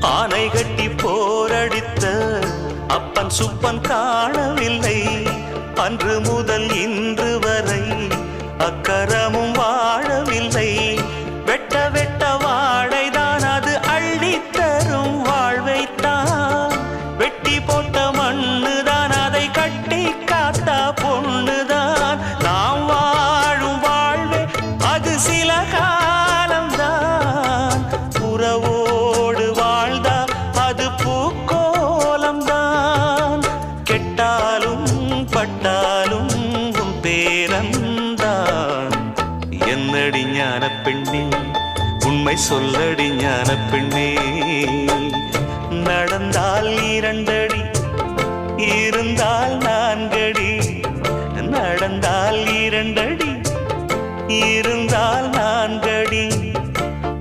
ஆனை கட்டி போரடித்த அப்பன் சுப்பன் காணவில்லை. அன்று முதல் இன்று வரை அக்கரமும் வாழவில்லை. வெட்ட வெட்ட வாழைதான் அது அள்ளித்தரும் வாழ்வைத்தான். வெட்டி போட்ட மண்ணுதான் அதை கட்டி காத்தா பொண்ணுதான். நாம் வாழும் வாழ்வே அது சில காலம்தான். உறவோடு வாழ்ந்தா அது பூக்கோலம்தான். கெட்டாலும் பட்டாலும் உன் பேரன்தான். என்னடி ஞான பெண்ணே, உண்மை சொல்லடி ஞான பெண்ணே. நடந்தால் 2 அடி, இருந்தால் 4 அடி. நடந்தால் 2 அடி, இருந்தால்